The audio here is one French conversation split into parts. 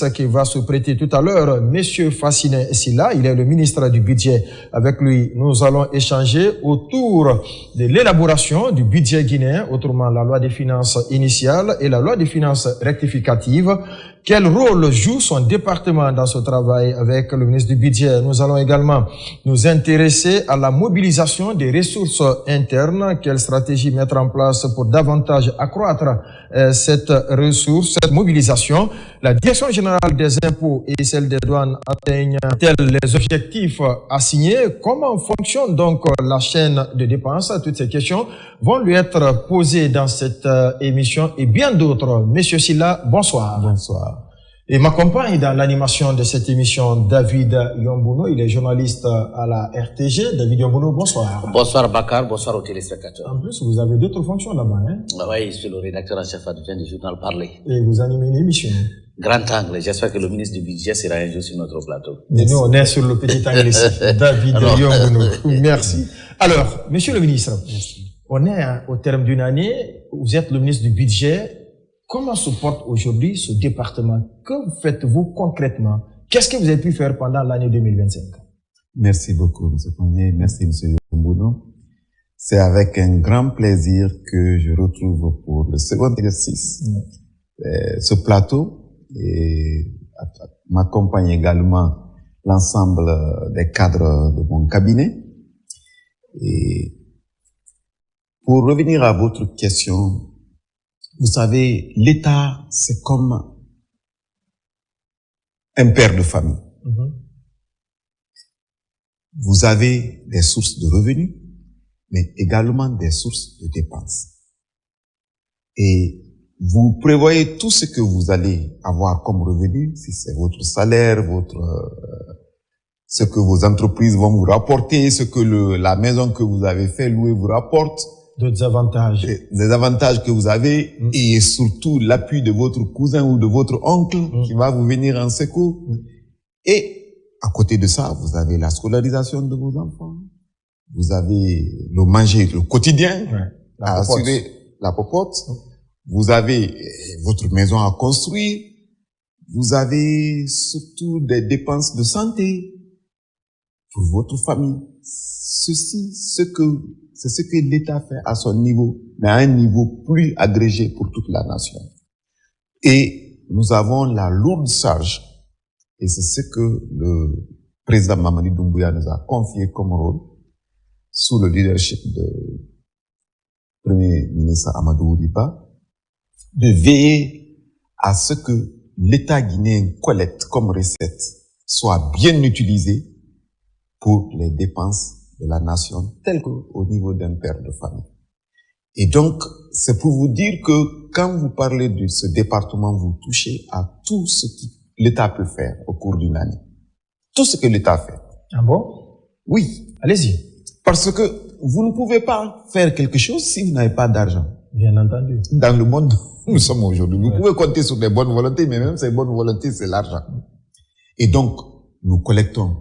exercice qui va se prêter tout à l'heure, Monsieur Fassine Silla, il est le ministre du Budget. Avec lui, nous allons échanger autour de l'élaboration du budget guinéen, autrement la loi des finances initiale et la loi des finances rectificatives. Quel rôle joue son département dans ce travail avec le ministre du Budget? Nous allons également nous intéresser à la mobilisation des ressources internes. Quelle stratégie mettre en place pour davantage accroître cette ressource, cette mobilisation? La Direction générale des impôts et celle des douanes atteignent-elles les objectifs assignés? Comment fonctionne donc la chaîne de dépenses? Toutes ces questions vont lui être posées dans cette émission et bien d'autres. Monsieur Silla, bonsoir. Bonsoir. Et m'accompagne dans l'animation de cette émission David Yombuno. Il est journaliste à la RTG. David Yombuno, bonsoir. Bonsoir Bakar, bonsoir aux téléspectateurs. En plus, vous avez d'autres fonctions là-bas, hein? Oui, je suis le rédacteur en chef adjoint du journal Parler. Et vous animez une émission. Grand angle. J'espère que le ministre du Budget sera un jour sur notre plateau. Et nous, on est sur le petit angle ici. David Yombuno. Merci. Alors, monsieur le ministre, on est au terme d'une année. Vous êtes le ministre du Budget. Comment se porte aujourd'hui ce département? Que faites-vous concrètement? Qu'est-ce que vous avez pu faire pendant l'année 2025? Merci beaucoup, M. Pogné. Merci, M. Yombuno. C'est avec un grand plaisir que je retrouve pour le second exercice ce plateau et m'accompagne également l'ensemble des cadres de mon cabinet. Et pour revenir à votre question, vous savez, l'État, c'est comme un père de famille. Vous avez des sources de revenus, mais également des sources de dépenses. Et vous prévoyez tout ce que vous allez avoir comme revenu, si c'est votre salaire, ce que vos entreprises vont vous rapporter, ce que la maison que vous avez fait louer vous rapporte. D'autres avantages. Des avantages que vous avez et surtout l'appui de votre cousin ou de votre oncle qui va vous venir en secours. Et à côté de ça, vous avez la scolarisation de vos enfants. Vous avez le manger, le quotidien, à assurer la popote. Vous avez votre maison à construire. Vous avez surtout des dépenses de santé pour votre famille. C'est ce que l'État fait à son niveau, mais à un niveau plus agrégé pour toute la nation. Et nous avons la lourde charge, et c'est ce que le président Mamadi Doumbouya nous a confié comme rôle, sous le leadership du Premier ministre Amadou Ouriba, de veiller à ce que l'État guinéen collecte comme recette soit bien utilisé pour les dépenses de la nation, tel qu'au niveau d'un père de famille. Et donc, c'est pour vous dire que quand vous parlez de ce département, vous touchez à tout ce que l'État peut faire au cours d'une année. Tout ce que l'État fait. Ah bon? Oui. Allez-y. Parce que vous ne pouvez pas faire quelque chose si vous n'avez pas d'argent. Bien entendu. Dans le monde où nous sommes aujourd'hui, vous pouvez compter sur des bonnes volontés, mais même ces bonnes volontés, c'est l'argent. Et donc, nous collectons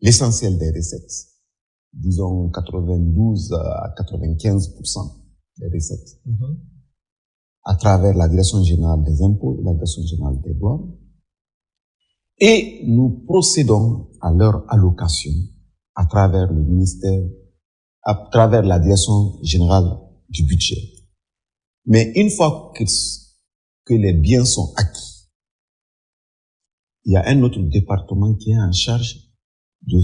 l'essentiel des recettes. Disons 92 à 95% des recettes, à travers la Direction générale des impôts et la Direction générale des douanes. Et nous procédons à leur allocation à travers le ministère, à travers la Direction générale du budget. Mais une fois que les biens sont acquis, il y a un autre département qui est en charge de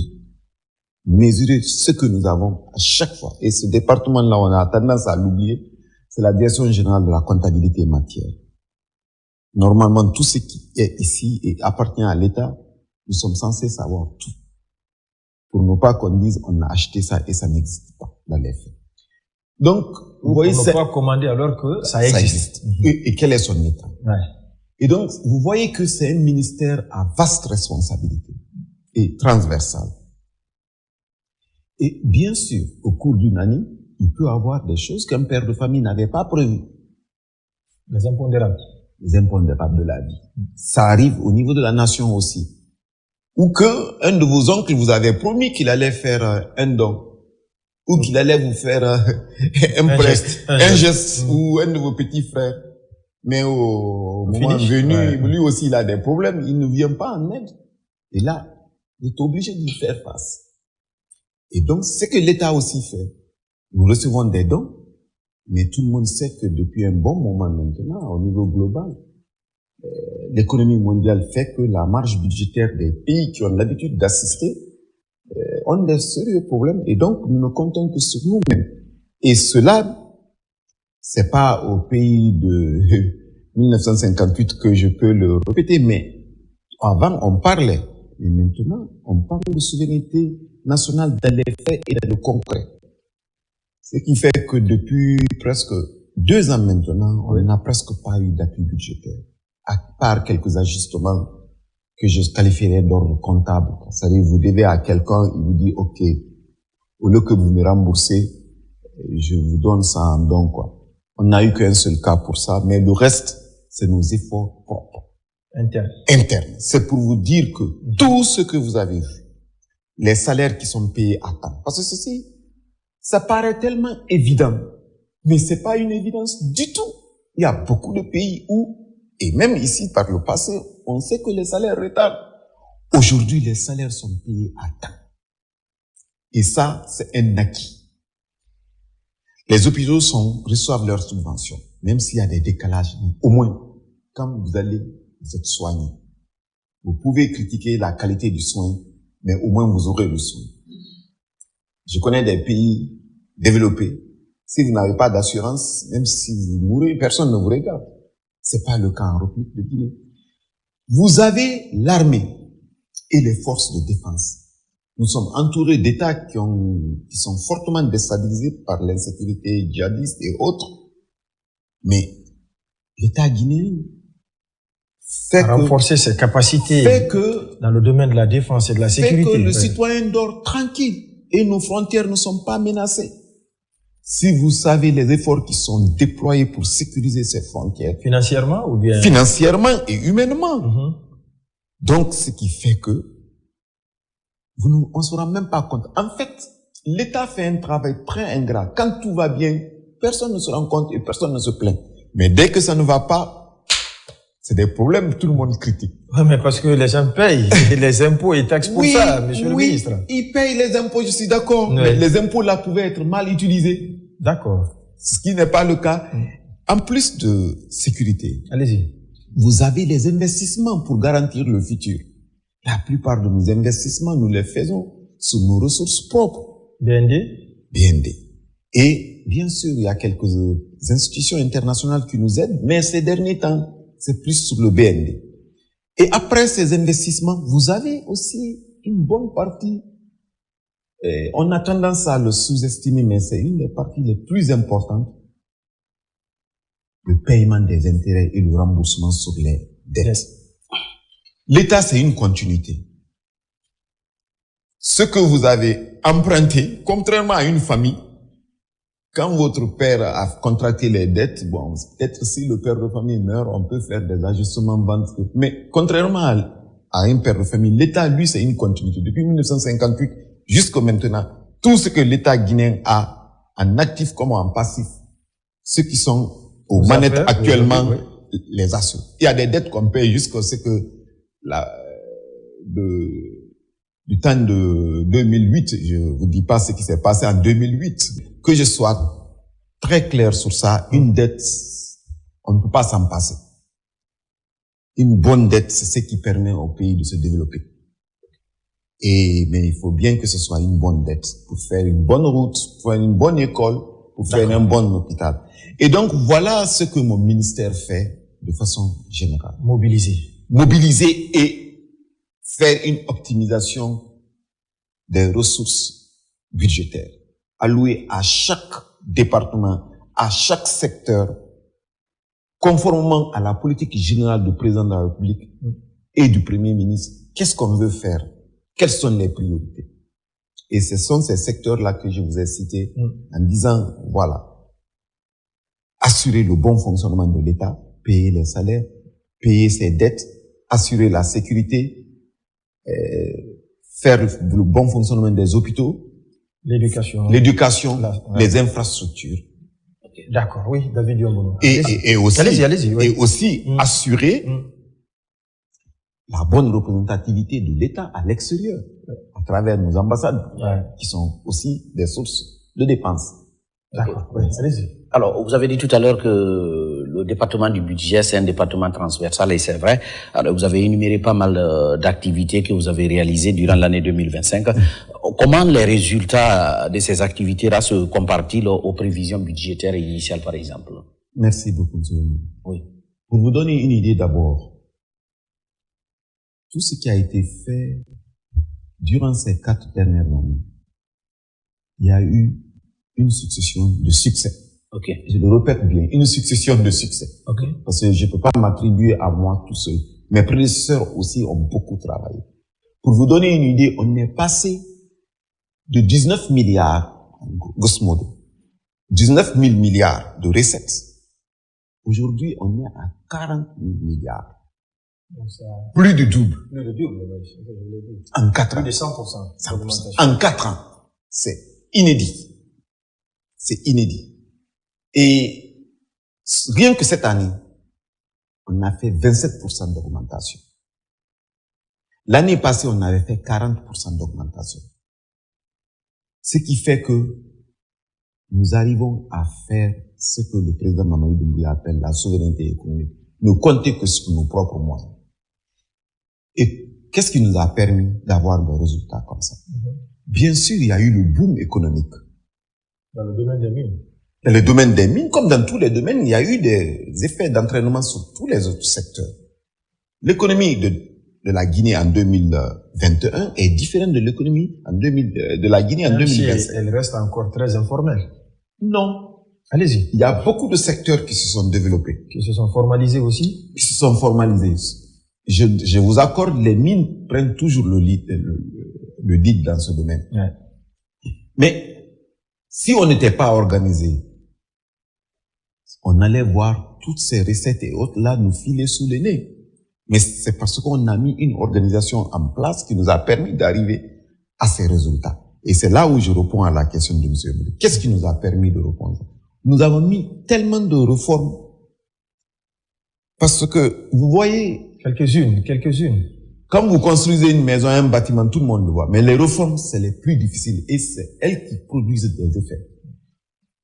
mesurer ce que nous avons à chaque fois. Et ce département-là, on a tendance à l'oublier, c'est la Direction générale de la comptabilité matière. Normalement, tout ce qui est ici et appartient à l'État, nous sommes censés savoir tout. Pour ne pas qu'on dise, on a acheté ça et ça n'existe pas dans les faits. Donc, vous voyez, on ne peut pas commander alors que ça existe. Et quel est son état? Et donc, vous voyez que c'est un ministère à vaste responsabilité et transversal. Et bien sûr, au cours d'une année, il peut y avoir des choses qu'un père de famille n'avait pas prévues. Les impondérables. Les impondérables de la vie. Ça arrive au niveau de la nation aussi. Ou que un de vos oncles vous avait promis qu'il allait faire un don. Ou qu'il allait vous faire un geste, ou un de vos petits frères Mais au moment venu, lui aussi, il a des problèmes. Il ne vient pas en aide. Et là, il est obligé d'y faire face. Et donc, c'est ce que l'État aussi fait. Nous recevons des dons, mais tout le monde sait que depuis un bon moment maintenant, au niveau global, l'économie mondiale fait que la marge budgétaire des pays qui ont l'habitude d'assister ont des sérieux problèmes. Et donc, nous ne comptons que sur nous-mêmes. Et cela, c'est pas au pays de 1958 que je peux le répéter, mais avant, on parlait. Et maintenant, on parle de souveraineté nationale dans les faits et dans le concret. Ce qui fait que depuis presque 2 ans maintenant, on n'a presque pas eu d'appui budgétaire, à part quelques ajustements que je qualifierais d'ordre comptable. C'est-à-dire, vous devez à quelqu'un, il vous dit, OK, au lieu que vous me remboursez, je vous donne ça en don, quoi. On n'a eu qu'un seul cas pour ça, mais le reste, c'est nos efforts propres. Internes. C'est pour vous dire que tout ce que vous avez vu, les salaires qui sont payés à temps, parce que ceci, ça paraît tellement évident, mais c'est pas une évidence du tout. Il y a beaucoup de pays où, et même ici par le passé, on sait que les salaires retardent. Aujourd'hui, les salaires sont payés à temps. Et ça, c'est un acquis. Les hôpitaux reçoivent leurs subventions, même s'il y a des décalages. Mais au moins, quand vous allez, vous êtes soigné. Vous pouvez critiquer la qualité du soin, mais au moins vous aurez le soin. Je connais des pays développés. Si vous n'avez pas d'assurance, même si vous mourrez, personne ne vous regarde. C'est pas le cas en République de Guinée. Vous avez l'armée et les forces de défense. Nous sommes entourés d'États qui sont fortement déstabilisés par l'insécurité djihadiste et autres. Mais l'État guinéen renforcer ses capacités dans le domaine de la défense et de la sécurité. Fait que le citoyen dort tranquille et nos frontières ne sont pas menacées. Si vous savez les efforts qui sont déployés pour sécuriser ces frontières. Financièrement ou bien? Financièrement et humainement. Donc, ce qui fait que on ne se rend même pas compte. En fait, l'État fait un travail très ingrat. Quand tout va bien, personne ne se rend compte et personne ne se plaint. Mais dès que ça ne va pas, c'est des problèmes, tout le monde critique. Oui, mais parce que les gens payent les impôts et taxes pour ça, monsieur le ministre. Ils payent les impôts, je suis d'accord. Oui. Mais les impôts là pouvaient être mal utilisés. D'accord. Ce qui n'est pas le cas. En plus de sécurité, allez-y. Vous avez les investissements pour garantir le futur. La plupart de nos investissements, nous les faisons sur nos ressources propres. BND. Et bien sûr, il y a quelques institutions internationales qui nous aident, mais ces derniers temps, c'est plus sur le BND. Et après ces investissements, vous avez aussi une bonne partie. On a tendance à le sous-estimer, mais c'est une des parties les plus importantes. Le paiement des intérêts et le remboursement sur les dettes. L'État, c'est une continuité. Ce que vous avez emprunté, contrairement à une famille, quand votre père a contracté les dettes, bon, peut-être si le père de famille meurt, on peut faire des ajustements bancaires. Mais contrairement à un père de famille, l'État, lui, c'est une continuité. Depuis 1958 jusqu'à maintenant, tout ce que l'État guinéen a en actif comme en passif, ceux qui sont aux manettes actuellement, les assurent. Il y a des dettes qu'on paye jusqu'à ce que du temps de 2008, je vous dis pas ce qui s'est passé en 2008, que je sois très clair sur ça, une dette, on ne peut pas s'en passer. Une bonne dette, c'est ce qui permet au pays de se développer. Mais il faut bien que ce soit une bonne dette pour faire une bonne route, pour faire une bonne école, pour faire un bon hôpital. Et donc, voilà ce que mon ministère fait de façon générale. Mobiliser et faire une optimisation des ressources budgétaires allouées à chaque département, à chaque secteur, conformément à la politique générale du président de la République et du Premier ministre. Qu'est-ce qu'on veut faire? Quelles sont les priorités? Et ce sont ces secteurs-là que je vous ai cités en disant, voilà, assurer le bon fonctionnement de l'État, payer les salaires, payer ses dettes, assurer la sécurité, faire le bon fonctionnement des hôpitaux, l'éducation, les infrastructures. Okay. D'accord, oui, David Diombono. Et aussi, allez-y, oui. Et aussi assurer la bonne représentativité de l'État à l'extérieur, à travers nos ambassades, qui sont aussi des sources de dépenses. D'accord, oui, allez-y. Alors, vous avez dit tout à l'heure que le département du budget, c'est un département transversal, et c'est vrai. Alors, vous avez énuméré pas mal d'activités que vous avez réalisées durant l'année 2025. Comment les résultats de ces activités-là se comparent-ils aux prévisions budgétaires initiales, par exemple? Merci beaucoup, M. Oui. Pour vous donner une idée d'abord, tout ce qui a été fait durant ces 4 dernières années, il y a eu une succession de succès. Okay. Je le répète bien, une succession de succès. Okay. Parce que je ne peux pas m'attribuer à moi tout seul. Mes prédécesseurs aussi ont beaucoup travaillé. Pour vous donner une idée, on est passé de 19 milliards, grosso modo, 19 000 milliards de recettes. Aujourd'hui, on est à 40 000 milliards. Donc ça... Plus du double. Plus du double, oui. En 4 ans. Plus de 100%. 100%. En 4 ans. C'est inédit. C'est inédit. Et rien que cette année, on a fait 27% d'augmentation. L'année passée, on avait fait 40% d'augmentation. Ce qui fait que nous arrivons à faire ce que le président Mamadou Doumbouya appelle la souveraineté économique. Ne compter que sur nos propres moyens. Et qu'est-ce qui nous a permis d'avoir des résultats comme ça? Bien sûr, il y a eu le boom économique. Dans le domaine des mines. Dans le domaine des mines, comme dans tous les domaines, il y a eu des effets d'entraînement sur tous les autres secteurs. L'économie de la Guinée en 2021 est différente de l'économie de la Guinée en 2025. Si elle reste encore très informelle. Non. Allez-y. Il y a beaucoup de secteurs qui se sont développés. Qui se sont formalisés aussi? Qui se sont formalisés. Je vous accorde, les mines prennent toujours le lead dans ce domaine. Ouais. Mais si on n'était pas organisé, on allait voir toutes ces recettes et autres là nous filer sous le nez. Mais c'est parce qu'on a mis une organisation en place qui nous a permis d'arriver à ces résultats. Et c'est là où je réponds à la question de M. Boudou. Qu'est-ce qui nous a permis de répondre? Nous avons mis tellement de réformes. Parce que, vous voyez... Quelques-unes. Quand vous construisez une maison, un bâtiment, tout le monde le voit. Mais les réformes, c'est les plus difficiles. Et c'est elles qui produisent des effets.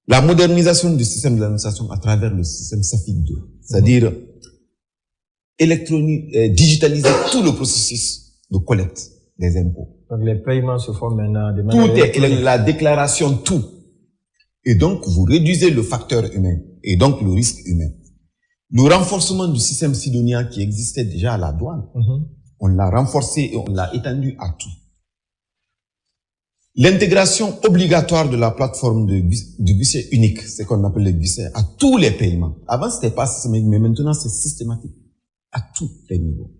La modernisation du système de l'administration à travers le système SAFIC 2. C'est-à-dire, digitaliser tout le processus de collecte des impôts. Donc les paiements se font maintenant de manière tout est la déclaration, tout. Et donc, vous réduisez le facteur humain et donc le risque humain. Le renforcement du système Sidonia qui existait déjà à la douane, on l'a renforcé et on l'a étendu à tout. L'intégration obligatoire de la plateforme du guichet unique, c'est qu'on appelle le guichet, à tous les paiements. Avant, c'était pas systématique, mais maintenant, c'est systématique. À tous les niveaux.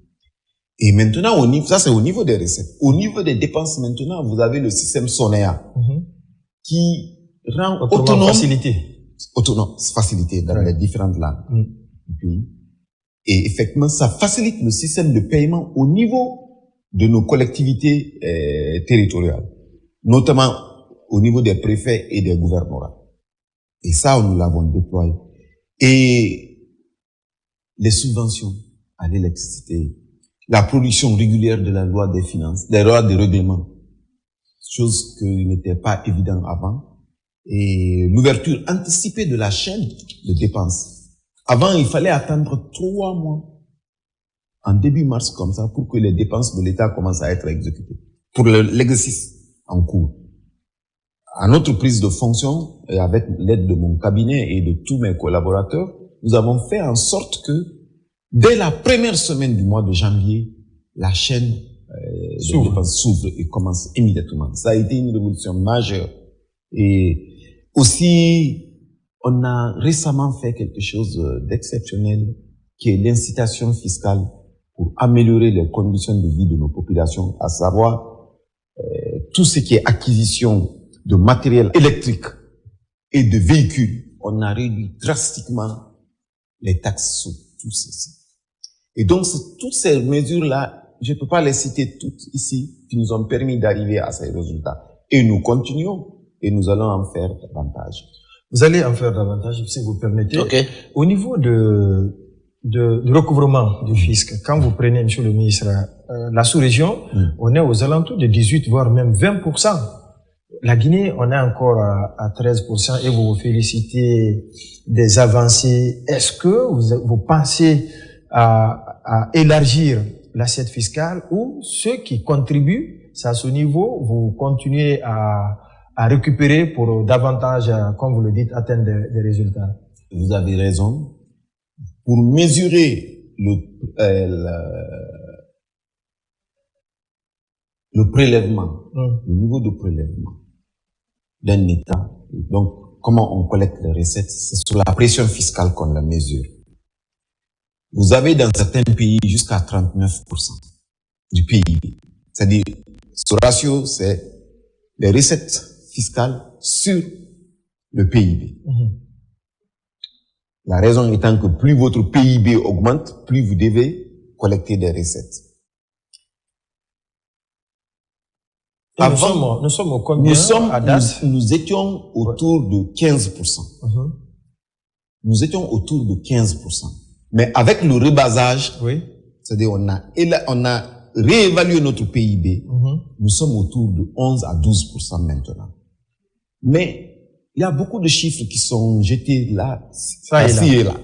Et maintenant, ça c'est au niveau des recettes. Au niveau des dépenses, maintenant, vous avez le système SONEA qui rend autonome, facilité dans les différentes langues du pays. Et effectivement, ça facilite le système de paiement au niveau de nos collectivités territoriales, notamment au niveau des préfets et des gouvernorats. Et ça, nous l'avons déployé. Et les subventions à l'électricité, la production régulière de la loi des finances, des lois de règlement, chose qui n'était pas évidente avant, et l'ouverture anticipée de la chaîne de dépenses. Avant, il fallait attendre 3 mois, en début mars comme ça, pour que les dépenses de l'État commencent à être exécutées, pour l'exercice en cours. À notre prise de fonction, et avec l'aide de mon cabinet et de tous mes collaborateurs, nous avons fait en sorte que dès la première semaine du mois de janvier, la chaîne de dépenses s'ouvre et commence immédiatement. Ça a été une révolution majeure. Et aussi, on a récemment fait quelque chose d'exceptionnel, qui est l'incitation fiscale pour améliorer les conditions de vie de nos populations, à savoir tout ce qui est acquisition de matériel électrique et de véhicules. On a réduit drastiquement les taxes sur tout ceci. Et donc, toutes ces mesures-là, je ne peux pas les citer toutes ici, qui nous ont permis d'arriver à ces résultats. Et nous continuons, et nous allons en faire davantage. Vous allez en faire davantage, si vous permettez. Okay. Au niveau du recouvrement du fisc, quand vous prenez, monsieur le ministre, la sous-région, on est aux alentours de 18, voire même 20%. La Guinée, on est encore à 13% et vous vous félicitez des avancées. Est-ce que vous pensez à élargir l'assiette fiscale ou ceux qui contribuent, c'est à ce niveau, vous continuez à récupérer pour davantage, comme vous le dites, atteindre des résultats? Vous avez raison. Pour mesurer le prélèvement, le niveau de prélèvement d'un État, donc comment on collecte les recettes, c'est sur la pression fiscale qu'on la mesure. Vous avez dans certains pays jusqu'à 39% du PIB. C'est-à-dire, ce ratio, c'est les recettes fiscales sur le PIB. La raison étant que plus votre PIB augmente, plus vous devez collecter des recettes. Avant, nous sommes au combien à date? Nous étions autour de 15%. Nous étions autour de 15%. Mais avec le rebasage, c'est-à-dire on a réévalué notre PIB, nous sommes autour de 11 à 12% maintenant. Mais il y a beaucoup de chiffres qui sont jetés là, ici et là.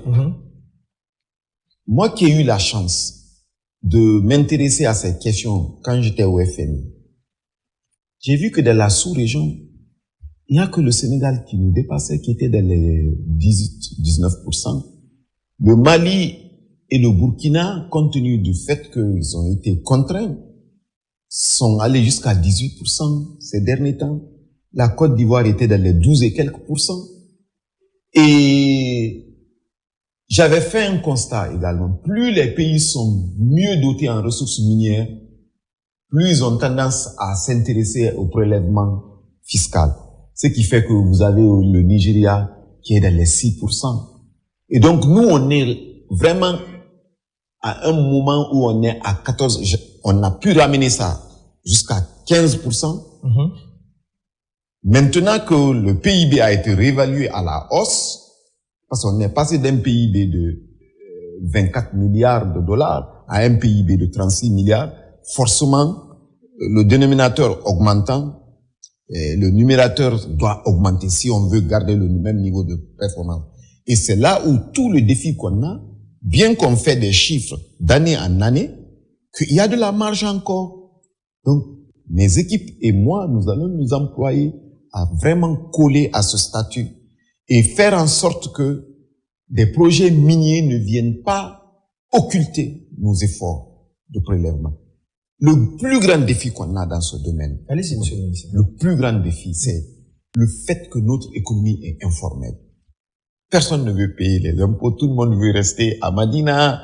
Moi qui ai eu la chance de m'intéresser à ces questions quand j'étais au FMI, j'ai vu que dans la sous-région, il n'y a que le Sénégal qui nous dépassait, qui était dans les 18-19%. Le Mali et le Burkina, compte tenu du fait qu'ils ont été contraints, sont allés jusqu'à 18% ces derniers temps. La Côte d'Ivoire était dans les 12 et quelques %. Et j'avais fait un constat également. Plus les pays sont mieux dotés en ressources minières, plus ils ont tendance à s'intéresser au prélèvement fiscal. Ce qui fait que vous avez le Nigeria qui est dans les 6%. Et donc, nous, on est vraiment à un moment où on est à 14, on a pu ramener ça jusqu'à 15%. Maintenant que le PIB a été réévalué à la hausse, parce qu'on est passé d'un PIB de 24 milliards de dollars à un PIB de 36 milliards, forcément, le dénominateur augmentant, le numérateur doit augmenter si on veut garder le même niveau de performance. Et c'est là où tout le défi qu'on a, bien qu'on fait des chiffres d'année en année, qu'il y a de la marge encore. Donc, mes équipes et moi, nous allons nous employer à vraiment coller à ce statut et faire en sorte que des projets miniers ne viennent pas occulter nos efforts de prélèvement. Le plus grand défi qu'on a dans ce domaine, allez-y, monsieur le ministre. Le plus grand défi, c'est le fait que notre économie est informelle. Personne ne veut payer les impôts, tout le monde veut rester à Madina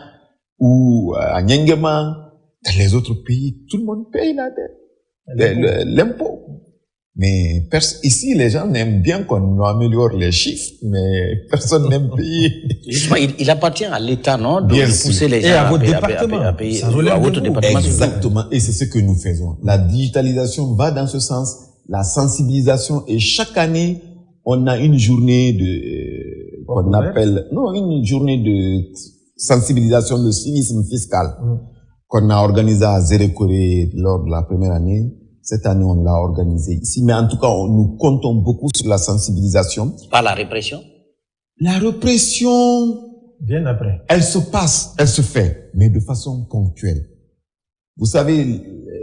ou à Nyengema. Dans les autres pays, tout le monde paye la dette, l'impôt. Mais ici, les gens aiment bien qu'on améliore les chiffres, mais personne n'aime payer. Justement, il appartient à l'État, non, de pousser les gens à votre département. À payer, à votre département. Exactement, et c'est ce que nous faisons. La digitalisation va dans ce sens, la sensibilisation, et chaque année, on a une journée qu'on appelle, une journée de sensibilisation de civisme fiscal qu'on a organisée à Zérékoré lors de la première année. Cette année, on l'a organisé ici. Mais en tout cas, nous comptons beaucoup sur la sensibilisation. Par la répression? La répression, bien après, elle se passe, elle se fait, mais de façon ponctuelle. Vous savez,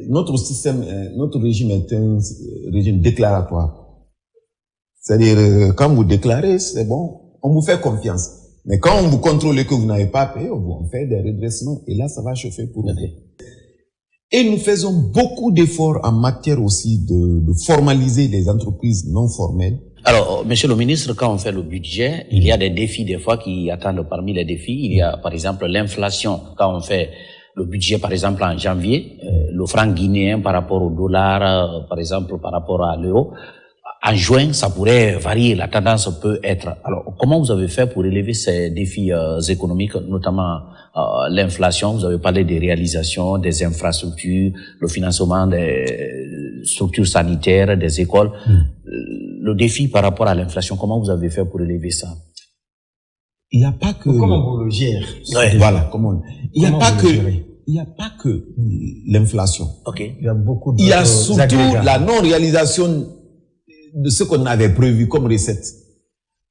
notre système, notre régime est un régime déclaratoire. C'est-à-dire, quand vous déclarez, c'est bon, on vous fait confiance. Mais quand on vous contrôle et que vous n'avez pas payé, on fait des redressements et là, ça va chauffer pour vous. Et nous faisons beaucoup d'efforts en matière aussi de formaliser les entreprises non formelles. Alors, monsieur le ministre, quand on fait le budget, il y a des défis des fois qui attendent parmi les défis. Il y a, par exemple, l'inflation. Quand on fait le budget, par exemple, en janvier, le franc guinéen par rapport au dollar, par exemple, par rapport à l'euro. En juin, ça pourrait varier. La tendance peut être. Alors, comment vous avez fait pour relever ces défis économiques, notamment l'inflation? Vous avez parlé des réalisations, des infrastructures, le financement des structures sanitaires, des écoles. le défi par rapport à l'inflation, comment vous avez fait pour relever ça? Il n'y a pas que... Comment vous le gérez? Ouais. Voilà, comment... Il n'y a pas que... gérez? Il n'y a pas que l'inflation. Ok. Il y a beaucoup de... Il y a surtout la non-réalisation de ce qu'on avait prévu comme recette.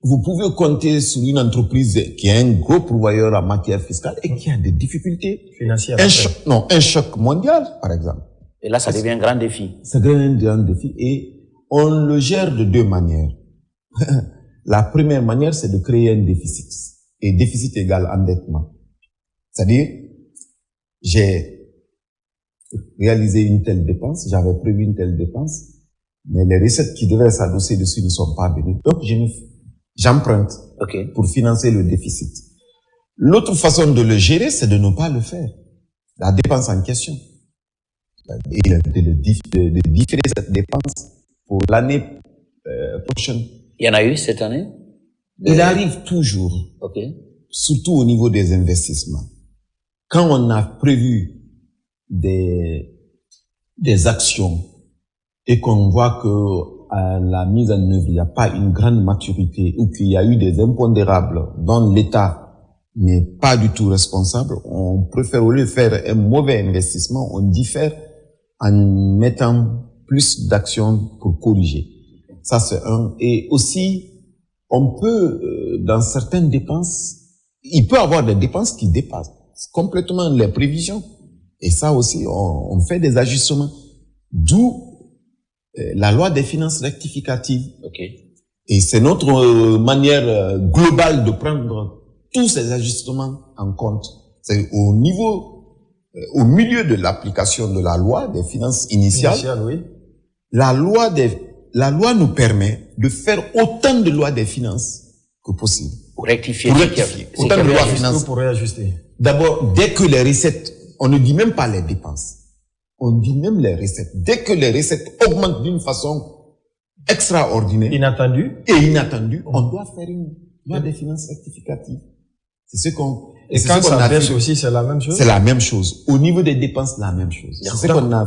Vous pouvez compter sur une entreprise qui est un gros pourvoyeur en matière fiscale et qui a des difficultés financières. Un choc mondial, par exemple. Et là, ça devient un grand défi. Ça devient un grand défi et on le gère de deux manières. La première manière, c'est de créer un déficit. Et déficit égale endettement. C'est-à-dire, j'ai réalisé une telle dépense, j'avais prévu une telle dépense, mais les recettes qui devaient s'adosser dessus ne sont pas venues. Donc, j'emprunte pour financer le déficit. L'autre façon de le gérer, c'est de ne pas le faire. La dépense en question. Et de différer cette dépense pour l'année prochaine. Il y en a eu cette année? Il arrive toujours, surtout au niveau des investissements. Quand on a prévu des actions et qu'on voit que à la mise en œuvre, il n'y a pas une grande maturité ou qu'il y a eu des impondérables dont l'État n'est pas du tout responsable, on préfère, au lieu de faire un mauvais investissement, on diffère en mettant plus d'actions pour corriger. Ça, c'est un. Et aussi, on peut, dans certaines dépenses, il peut y avoir des dépenses qui dépassent complètement les prévisions. Et ça aussi, on fait des ajustements. D'où la loi des finances rectificatives. Et c'est notre manière globale de prendre tous ces ajustements en compte. C'est au milieu de l'application de la loi des finances initiales, la loi nous permet de faire autant de lois des finances que possible. Pour rectifier. Autant de lois finances. Pour réajuster. D'abord, dès que les recettes, on ne dit même pas les dépenses. On dit même les recettes. Dès que les recettes augmentent d'une façon extraordinaire. Inattendue. On doit faire une loi des finances rectificative. C'est ce qu'on... Et quand ça baisse aussi, c'est la même chose? C'est la même chose. Au niveau des dépenses, la même chose. C'est ce qu'on a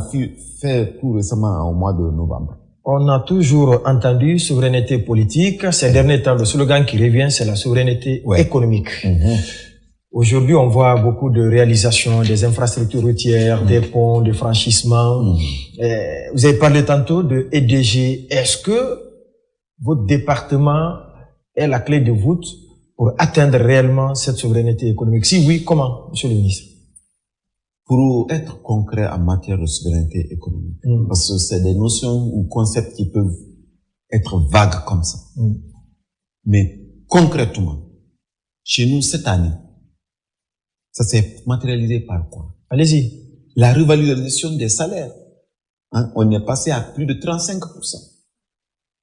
fait tout récemment au mois de novembre. On a toujours entendu souveraineté politique. Ces derniers temps, le slogan qui revient, c'est la souveraineté économique. Aujourd'hui, on voit beaucoup de réalisations, des infrastructures routières, des ponts, de franchissements. Vous avez parlé tantôt de EDG. Est-ce que votre département est la clé de voûte pour atteindre réellement cette souveraineté économique? Si oui, comment, monsieur le ministre? Pour être concret en matière de souveraineté économique, parce que c'est des notions ou concepts qui peuvent être vagues comme ça. Mais concrètement, chez nous, cette année, ça s'est matérialisé par quoi? Allez-y. La revalorisation des salaires. On est passé à plus de 35%.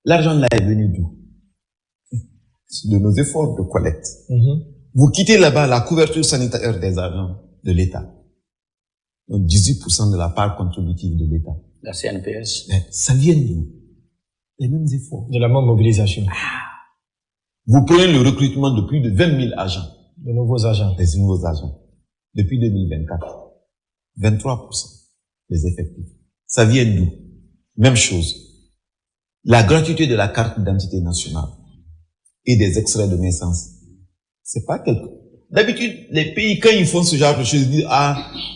L'argent là est venu d'où? De nos efforts de collecte. Vous quittez là-bas la couverture sanitaire des agents de l'État. Donc 18% de la part contributive de l'État. La CNPS. Mais ça vient d'où? Les mêmes efforts. De la même mobilisation. Vous prenez le recrutement de plus de 20 000 agents. De nouveaux agents. Des nouveaux agents. Depuis 2024. 23% des effectifs. Ça vient d'où? Même chose. La gratuité de la carte d'identité nationale et des extraits de naissance. C'est pas quelque... D'habitude, les pays, quand ils font ce genre de choses, ils disent,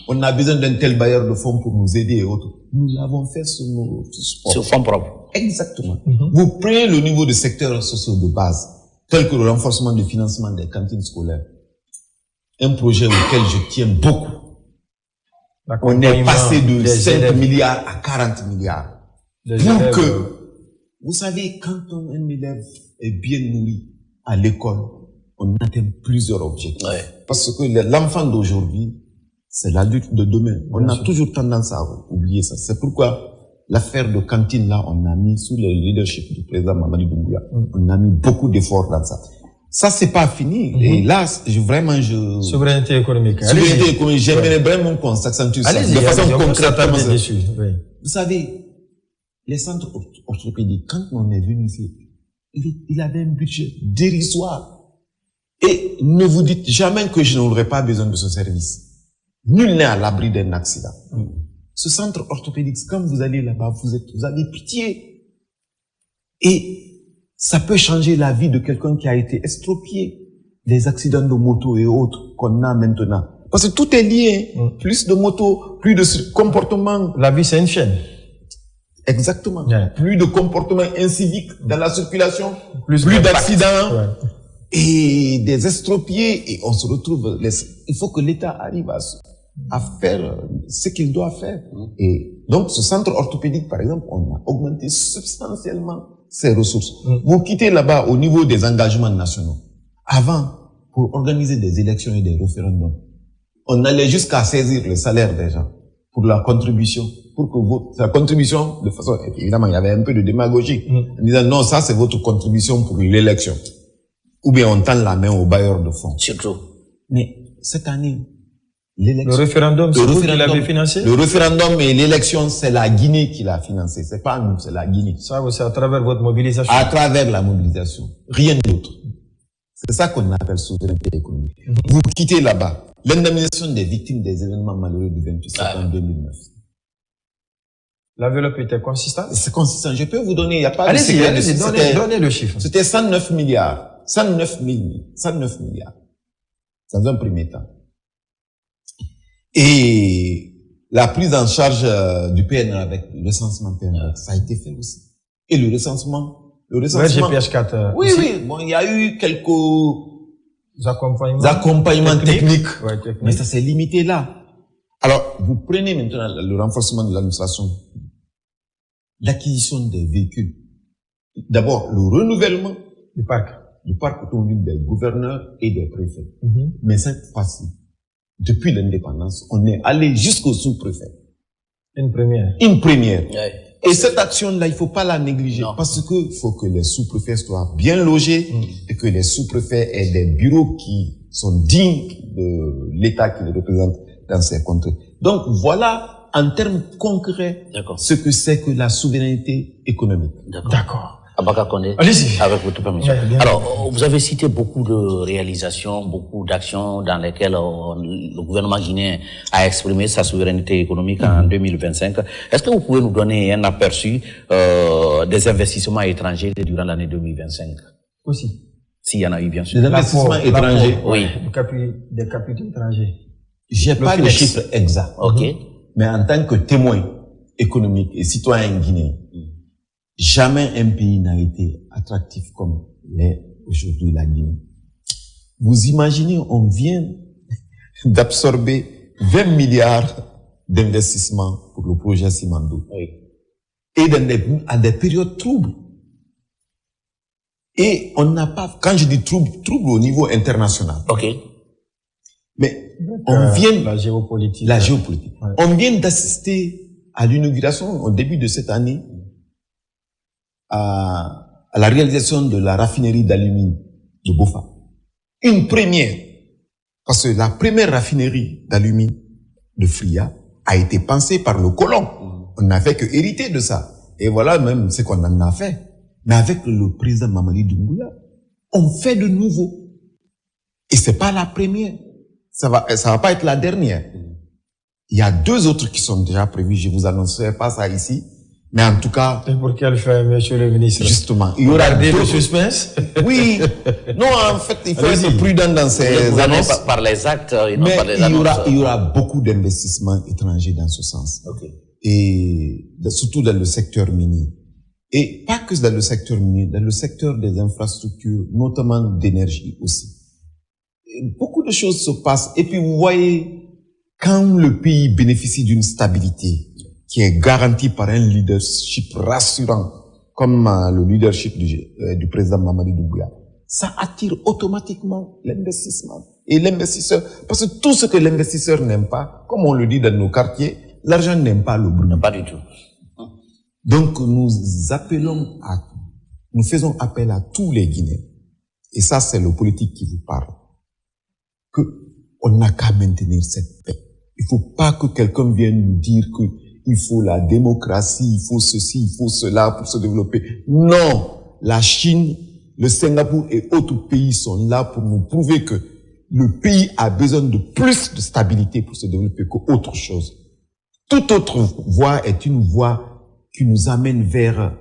on a besoin d'un tel bailleur de fonds pour nous aider et autres. Nous l'avons fait sur nos fonds propres. Exactement. Vous prenez le niveau de secteurs sociaux de base, tel que le renforcement du financement des cantines scolaires. Un projet auquel je tiens beaucoup. On est passé de 5 milliards à 40 milliards. Pour que, vous savez, quand un élève est bien nourri à l'école, on atteint plusieurs objectifs. Parce que l'enfant d'aujourd'hui, c'est l'adulte de demain. On a toujours tendance à oublier ça. C'est pourquoi l'affaire de cantine, là, on a mis sous le leadership du président Mamadi Doumbouya, on a mis beaucoup d'efforts dans ça. Ça, c'est pas fini. Et là, vraiment, souveraineté économique. Souveraineté économique. J'aimerais vraiment qu'on s'accentue ça. De façon concrète. Vous savez, les centres orthopédiques, quand on est venu ici, il avait un budget dérisoire. Et ne vous dites jamais que je n'aurais pas besoin de ce service. Nul n'est à l'abri d'un accident. Ce centre orthopédique, quand vous allez là-bas, vous avez pitié. Et ça peut changer la vie de quelqu'un qui a été estropié. Les accidents de moto et autres qu'on a maintenant. Parce que tout est lié. Plus de motos, plus de comportements. La vie, c'est une chaîne. Exactement. Yeah. Plus de comportements inciviques dans la circulation. Plus d'impact. d'accidents. Ouais. Et des estropiés. Et on se retrouve... Il faut que l'État arrive à faire ce qu'il doit faire. Et donc, ce centre orthopédique, par exemple, on a augmenté substantiellement ses ressources. Vous quittez là-bas au niveau des engagements nationaux. Avant, pour organiser des élections et des référendums, on allait jusqu'à saisir le salaire des gens pour la contribution, pour que la contribution, de façon, évidemment, il y avait un peu de démagogie, en disant non, ça c'est votre contribution pour l'élection. Ou bien on tend la main aux bailleurs de fonds. Surtout. Mais cette année, l'élection. Le référendum, c'est vous qui l'avez financé? Le référendum et l'élection, c'est la Guinée qui l'a financé. C'est pas nous, c'est la Guinée. Ça, c'est à travers votre mobilisation. À travers la mobilisation. Rien d'autre. C'est ça qu'on appelle souveraineté économique. Vous quittez là-bas. L'indemnisation des victimes des événements malheureux du 28 septembre 2009. L'enveloppe était consistante? C'est consistant. Je peux vous donner, il n'y a pas allez-y, de allez-y, donnez le chiffre. C'était 109 milliards. 109 milliards. Dans un premier temps. Et la prise en charge du PNR avec le recensement PNR, ça a été fait aussi. Et le recensement... GPH4. Oui, bon, il y a eu quelques accompagnements techniques. Ouais, technique. Mais ça s'est limité là. Alors, vous prenez maintenant le renforcement de l'administration, l'acquisition des véhicules. D'abord, le renouvellement du parc automobile des gouverneurs et des préfets. Mais cette fois-ci, depuis l'indépendance, on est allé jusqu'au sous-préfet. Une première. Ouais. Et cette action-là, il faut pas la négliger. Non. Parce que il faut que les sous-préfets soient bien logés et que les sous-préfets aient des bureaux qui sont dignes de l'État qui les représente dans ces contrées. Donc voilà, en termes concrets, ce que c'est que la souveraineté économique. D'accord. Abaka Kondé, avec votre permission. Ouais, alors, vous avez cité beaucoup de réalisations, beaucoup d'actions dans lesquelles le gouvernement guinéen a exprimé sa souveraineté économique en 2025. Est-ce que vous pouvez nous donner un aperçu des investissemements étrangers durant l'année 2025? Aussi. S'il y en a eu, bien sûr. Des investissements étrangers? Oui. Des capitaux étrangers. J'ai pas le chiffre exact. OK. Mais en tant que témoin économique et citoyen guinéen, jamais un pays n'a été attractif comme l'est aujourd'hui la Guinée. Vous imaginez, on vient d'absorber 20 milliards d'investissements pour le projet Simandou. Oui. Et à des périodes troubles. Et on n'a pas, quand je dis trouble au niveau international. OK. Mais on vient... La géopolitique. Ouais. On vient d'assister à l'inauguration au début de cette année à la réalisation de la raffinerie d'alumine de Bofa. Une première. Parce que la première raffinerie d'alumine de Fria a été pensée par le colon. On n'a fait que hériter de ça. Et voilà même ce qu'on en a fait. Mais avec le président Mamadi Doumbouya, on fait de nouveau. Et c'est pas la première. Ça va pas être la dernière. Il y a 2 autres qui sont déjà prévus. Je vous annoncerai pas ça ici. Mais en tout cas... Et pour quelle fin, monsieur le ministre? Justement. Il y aura des suspense? Oui. Non, en fait, il faut être prudent dans ces annonces. Par les actes et non mais par les annonces. Il y aura beaucoup d'investissements étrangers dans ce sens. Okay. Et surtout dans le secteur minier. Et pas que dans le secteur minier, dans le secteur des infrastructures, notamment d'énergie aussi. Et beaucoup de choses se passent. Et puis vous voyez, quand le pays bénéficie d'une stabilité qui est garantie par un leadership rassurant, comme le leadership du président Mamadi Doumbouya, ça attire automatiquement l'investissement et l'investisseur. Parce que tout ce que l'investisseur n'aime pas, comme on le dit dans nos quartiers, l'argent n'aime pas le bruit. Pas du tout. Donc nous faisons appel à tous les Guinéens. Et ça, c'est le politique qui vous parle. Que on n'a qu'à maintenir cette paix. Il faut pas que quelqu'un vienne nous dire que il faut la démocratie, il faut ceci, il faut cela pour se développer. Non, la Chine, le Singapour et autres pays sont là pour nous prouver que le pays a besoin de plus de stabilité pour se développer qu'autre chose. Toute autre voie est une voie qui nous amène vers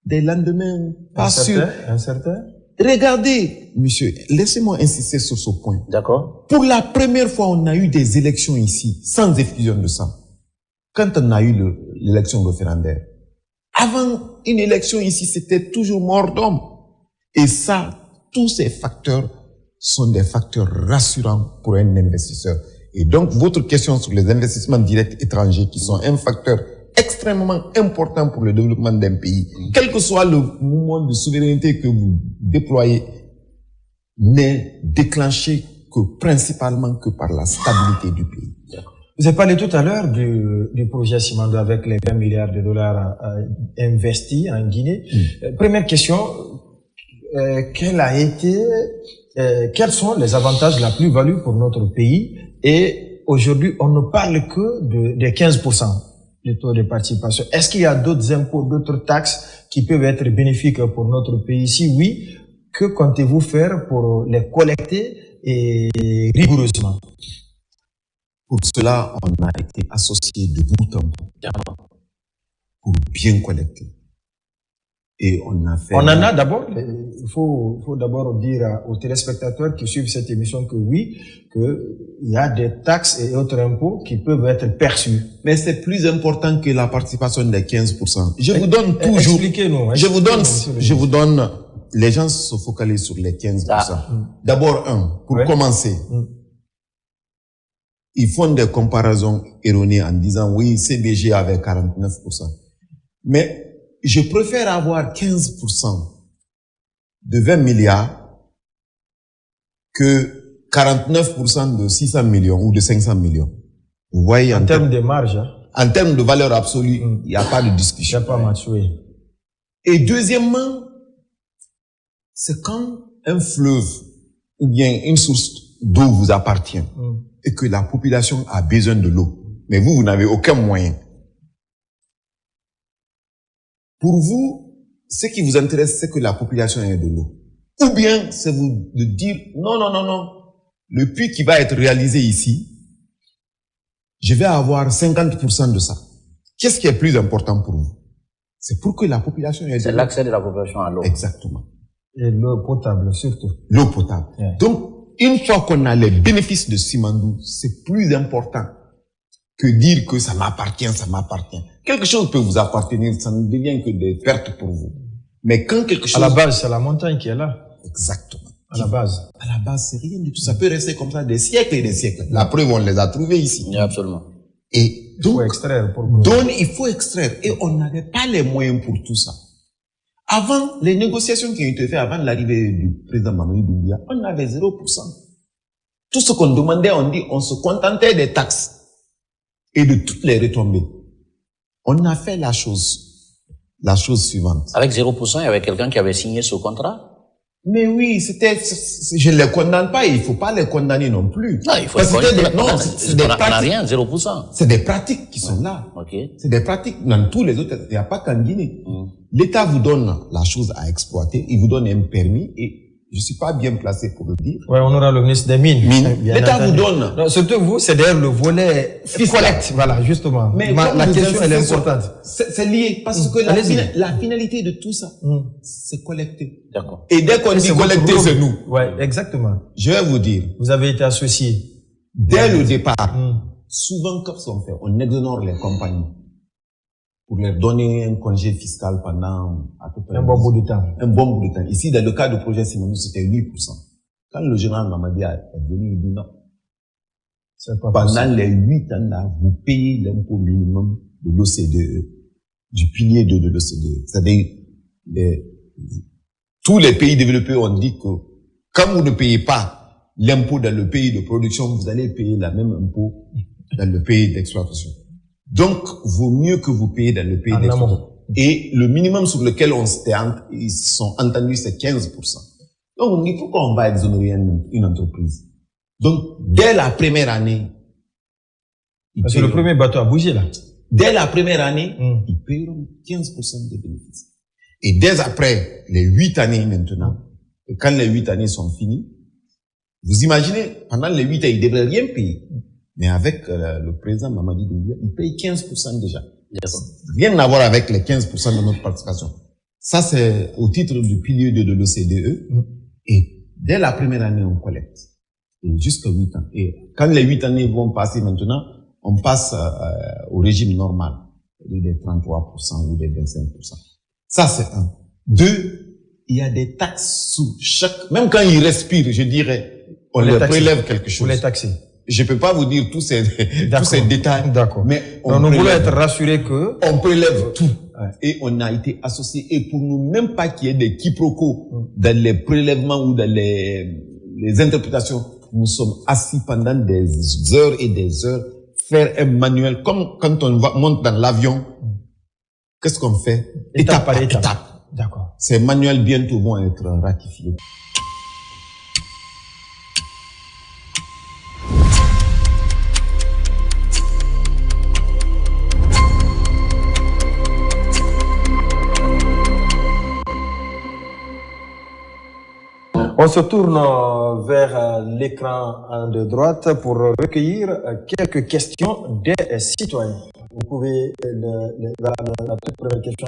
des lendemains pas sûrs. Incertain. Regardez, monsieur, laissez-moi insister sur ce point. D'accord. Pour la première fois, on a eu des élections ici, sans effusion de sang. Quand on a eu l'élection référendaire. Avant une élection ici, c'était toujours mort d'homme. Et ça, tous ces facteurs sont des facteurs rassurants pour un investisseur. Et donc, votre question sur les investissements directs étrangers, qui sont un facteur extrêmement important pour le développement d'un pays, quel que soit le mouvement de souveraineté que vous déployez, n'est déclenché que principalement que par la stabilité du pays. Vous avez parlé tout à l'heure du projet Simandou avec les 20 milliards de dollars investis en Guinée. Première question, quels sont les avantages, la plus-value pour notre pays? Et aujourd'hui, on ne parle que de 15% du taux de participation. Est-ce qu'il y a d'autres impôts, d'autres taxes qui peuvent être bénéfiques pour notre pays? Si oui, que comptez-vous faire pour les collecter et rigoureusement? Pour cela, on a été associés de bout en bout pour bien collecter. Et on a fait... On en a d'abord, il faut d'abord dire aux téléspectateurs qui suivent cette émission que oui, qu'il y a des taxes et autres impôts qui peuvent être perçus. Mais c'est plus important que la participation des 15%. Je vous donne toujours... Expliquez-nous. Je vous donne... Les gens se focalisent sur les 15%. D'abord, pour commencer, ils font des comparaisons erronées en disant oui, CBG avait 49%. Mais je préfère avoir 15% de 20 milliards que 49% de 600 millions ou de 500 millions. Vous voyez, en termes de marge, en termes de valeur absolue, il n'y a pas de discussion. Il n'y a pas match, oui. Et deuxièmement, c'est quand un fleuve ou bien une source d'eau vous appartient et que la population a besoin de l'eau, mais vous n'avez aucun moyen. Pour vous, ce qui vous intéresse, c'est que la population ait de l'eau. Ou bien, c'est vous de dire, non, le puits qui va être réalisé ici, je vais avoir 50% de ça. Qu'est-ce qui est plus important pour vous? C'est pour que la population ait de l'eau. C'est l'accès de la population à l'eau. Exactement. Et l'eau potable, surtout. L'eau potable. Yeah. Donc, une fois qu'on a les bénéfices de Simandou, c'est plus important que dire que ça m'appartient. Quelque chose peut vous appartenir, ça ne devient que des pertes pour vous. Mais quand quelque chose... À la base, c'est la montagne qui est là. Exactement. À la base. À la base, c'est rien du tout. Ça peut rester comme ça des siècles et des siècles. La preuve, on les a trouvés ici. Oui, absolument. Et donc, il faut extraire. Il faut extraire. Et on n'avait pas les moyens pour tout ça. Avant, les négociations qui ont été faites avant l'arrivée du président Mamadi Doumbouya, on avait 0%. Tout ce qu'on demandait, on se contentait des taxes et de toutes les retombées. On a fait la chose suivante. Avec 0%, il y avait quelqu'un qui avait signé ce contrat? Mais oui, je ne les condamne pas, il ne faut pas les condamner non plus. Non, il faut c'est des pratiques. On n'a rien, 0%. C'est des pratiques qui sont là. Okay. C'est des pratiques dans tous les autres, il n'y a pas qu'en Guinée. L'État vous donne la chose à exploiter, il vous donne un permis et je suis pas bien placé pour le dire. Ouais, on aura le ministre des Mines. L'État vous donne. Non, surtout vous, c'est d'ailleurs le volet collecte. Voilà, justement. Mais la question, elle est importante. C'est lié parce que la finalité de tout ça, c'est collecter. D'accord. Et dès qu'on dit collecter, c'est nous. Ouais, exactement. Je vais vous dire. Vous avez été associé. Dès le départ, souvent, qu'est-ce qu'on fait? On exonère les compagnies pour leur donner un congé fiscal pendant à peu près un bon bout de temps. Un bon bout de temps. Ici, dans le cas du projet Simandou, c'était 8%. Quand le général Mamadi est venu, il dit non. Pendant les 8 ans là, vous payez l'impôt minimum de l'OCDE, du pilier de l'OCDE. C'est-à-dire, tous les pays développés ont dit que quand vous ne payez pas l'impôt dans le pays de production, vous allez payer la même impôt dans le pays d'exploitation. Donc, vaut mieux que vous payez dans le pays d'exploitation. Et le minimum sur lequel ils sont entendus, c'est 15%. Donc, on dit, pourquoi on va exonérer une entreprise? Donc, dès la première année... Parce que le premier bateau a bougé, là. Dès la première année, ils paieront 15% de bénéfices. Et dès après, les 8 années maintenant, et quand les 8 années sont finies, vous imaginez, pendant les 8 ans, ils ne devraient rien payer. Mais avec le président Mamadi Doumbouya, il paye 15% déjà. Rien à voir avec les 15% de notre participation. Ça, c'est au titre du pilier de l'OCDE. Et dès la première année, on collecte. Et jusqu'à 8 ans. Et quand les 8 années vont passer maintenant, on passe au régime normal. Des 33% ou des 25%. Ça, c'est un. 2, il y a des taxes sous chaque, même quand ils respirent, je dirais, on leur prélève quelque chose. Vous les taxez. Je peux pas vous dire tous ces détails. D'accord. Mais nous voulons être rassurés que on prélève tout. Ouais. Et on a été associés. Et pour nous, même pas qu'il y ait des quiproquos dans les prélèvements ou dans les interprétations, nous sommes assis pendant des heures et des heures, faire un manuel, comme quand on monte dans l'avion. Qu'est-ce qu'on fait? Étape par étape. D'accord. Ces manuels bientôt vont être ratifiés. On se tourne vers l'écran de droite pour recueillir quelques questions des citoyens. Vous pouvez la toute première question.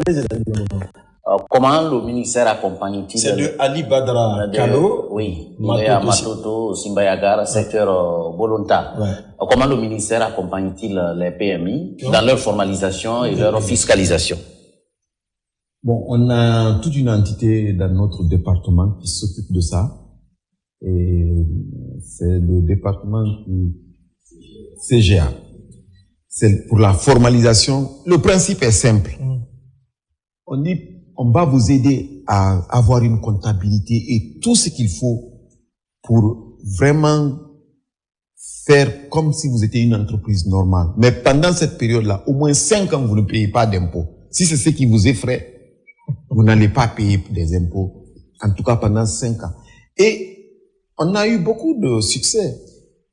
Comment le ministère accompagne-t-il? C'est de Ali Badra Kalo. Oui, Matoto, Simbayagar, secteur Bolonta. Ouais. Comment le ministère accompagne-t-il les PMI dans leur formalisation et leur fiscalisation? Bon, on a toute une entité dans notre département qui s'occupe de ça. Et c'est le département du CGA. C'est pour la formalisation. Le principe est simple. On dit, on va vous aider à avoir une comptabilité et tout ce qu'il faut pour vraiment faire comme si vous étiez une entreprise normale. Mais pendant cette période-là, au moins 5 ans, vous ne payez pas d'impôts. Si c'est ce qui vous effraie, vous n'allez pas payer des impôts, en tout cas pendant 5 ans. Et on a eu beaucoup de succès.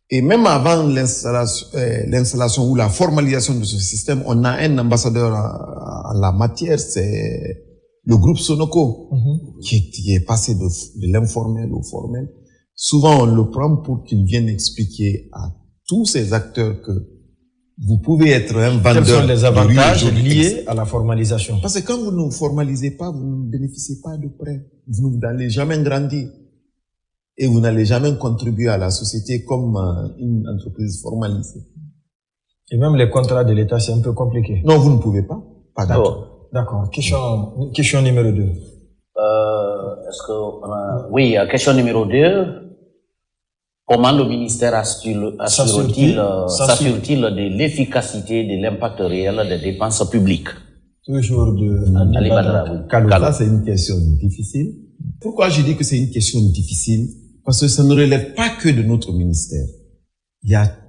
Et même avant l'installation ou la formalisation de ce système, on a un ambassadeur en la matière, c'est le groupe Sonoko, qui est passé de l'informel au formel. Souvent, on le prend pour qu'il vienne expliquer à tous ces acteurs que vous pouvez être un vendeur. Quels sont les avantages liés à la formalisation? Parce que quand vous ne formalisez pas, vous ne bénéficiez pas de prêts. Vous n'allez jamais grandir. Et vous n'allez jamais contribuer à la société comme une entreprise formalisée. Et même les contrats de l'État, c'est un peu compliqué. Non, vous ne pouvez pas. Pas d'accord. D'accord. Question numéro 2. Oui, question numéro 2. Comment le ministère assure-t-il de l'efficacité, de l'impact réel des dépenses publiques? Toujours de Ali Badra. Ça, c'est une question difficile. Pourquoi je dis que c'est une question difficile? Parce que ça ne relève pas que de notre ministère.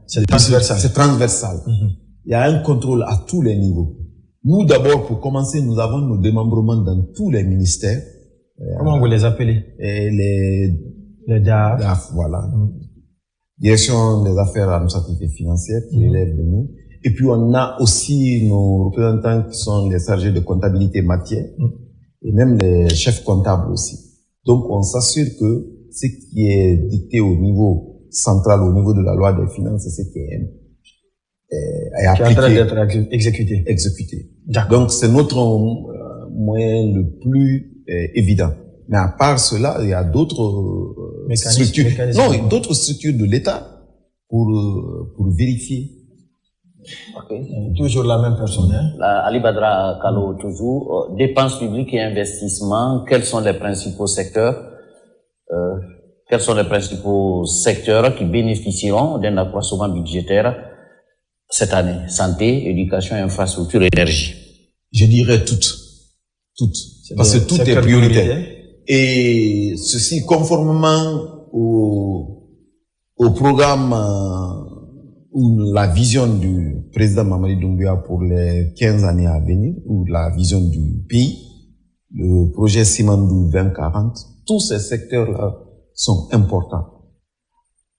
C'est transversal. Il y a un contrôle à tous les niveaux. Nous, d'abord, pour commencer, nous avons nos démembrements dans tous les ministères. Comment vous les appelez? Les DAF, voilà. Direction des affaires administratives et financières qui relèvent de nous. Et puis, on a aussi nos représentants qui sont les chargés de comptabilité matière et même les chefs comptables aussi. Donc, on s'assure que ce qui est dicté au niveau central, au niveau de la loi des finances, c'est ce qui est appliqué. Qui est en train d'être exécuté. Donc, c'est notre moyen le plus évident. Mais à part cela, il y a d'autres structures. Non, d'autres structures de l'État pour vérifier. Okay. Toujours la même personne. Ali Badra Kalo, toujours. Dépenses publiques et investissements, quels sont les principaux secteurs qui bénéficieront d'un accroissement budgétaire cette année? Santé, éducation, infrastructure, énergie. Je dirais toutes. Parce que tout est prioritaire. Et ceci conformément au programme ou la vision du président Mamadi Doumbouya pour les 15 années à venir, ou la vision du pays, le projet Simandou 2040, tous ces secteurs-là sont importants.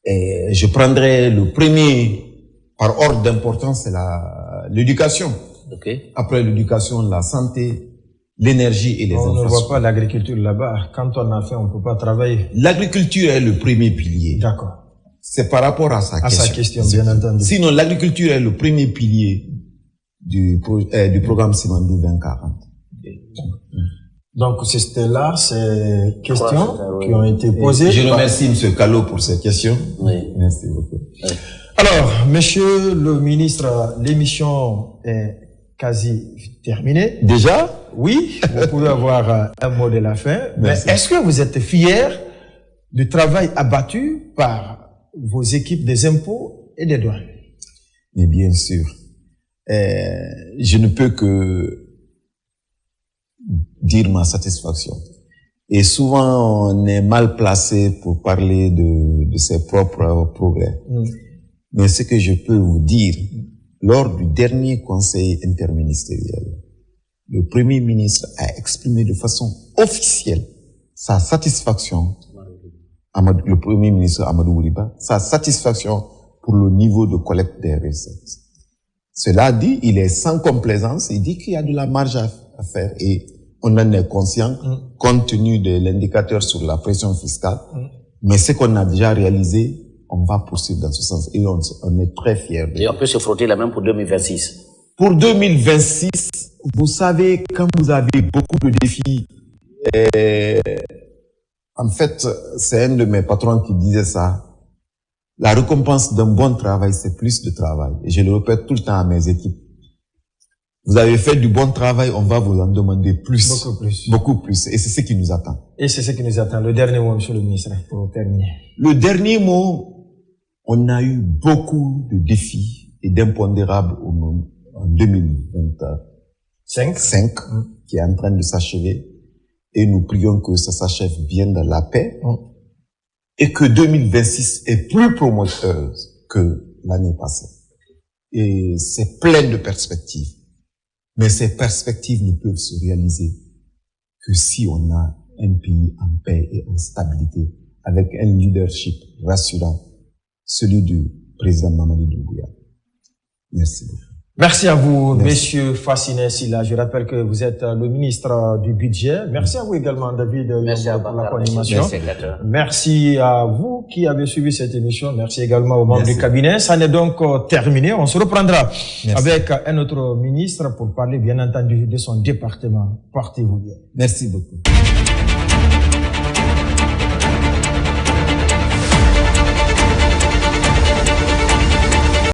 Et je prendrai le premier par ordre d'importance, c'est l'éducation. Okay. Après l'éducation, la santé, l'énergie et les infrastructures. On ne voit pas l'agriculture là-bas. Quand on a fait, on ne peut pas travailler. L'agriculture est le premier pilier. D'accord. C'est par rapport à sa question. Bien entendu. Sinon, l'agriculture est le premier pilier du programme Simandou 2040. Donc, c'était là ces questions qui ont été posées. Je remercie M. Callot pour ces questions. Oui. Merci beaucoup. Oui. Alors, monsieur le ministre, l'émission est quasi terminée. Déjà? Oui, vous pouvez avoir un mot de la fin. Merci. Mais est-ce que vous êtes fier du travail abattu par vos équipes des impôts et des douanes? Mais bien sûr. Je ne peux que dire ma satisfaction. Et souvent, on est mal placé pour parler de ses propres progrès. Mais ce que je peux vous dire, lors du dernier conseil interministériel, le Premier ministre a exprimé de façon officielle sa satisfaction, le Premier ministre Amadou Ouriba, sa satisfaction pour le niveau de collecte des recettes. Cela dit, il est sans complaisance, il dit qu'il y a de la marge à faire et on en est conscient compte tenu de l'indicateur sur la pression fiscale. Mais ce qu'on a déjà réalisé, on va poursuivre dans ce sens et on est très fiers. Et on peut se frotter la main pour 2026. Pour 2026, vous savez, quand vous avez beaucoup de défis, en fait, c'est un de mes patrons qui disait ça. La récompense d'un bon travail, c'est plus de travail. Et je le répète tout le temps à mes équipes. Vous avez fait du bon travail, on va vous en demander plus. Beaucoup plus. Beaucoup plus. Et c'est ce qui nous attend. Et c'est ce qui nous attend. Le dernier mot, monsieur le ministre, pour terminer. Le dernier mot, on a eu beaucoup de défis et d'impondérables en 2025, qui est en train de s'achever. Et nous prions que ça s'achève bien dans la paix. Et que 2026 est plus prometteuse que l'année passée. Et c'est plein de perspectives. Mais ces perspectives ne peuvent se réaliser que si on a un pays en paix et en stabilité, avec un leadership rassurant, celui du président Mamadi Doumbouya. Merci beaucoup. Merci à vous, Monsieur Fassiné Sylla. Je rappelle que vous êtes le ministre du Budget. Merci à vous également, David, pour la coordination. Merci à vous qui avez suivi cette émission. Merci également aux membres du cabinet. Ça n'est donc terminé. On se reprendra avec un autre ministre pour parler, bien entendu, de son département. Portez-vous bien. Merci beaucoup.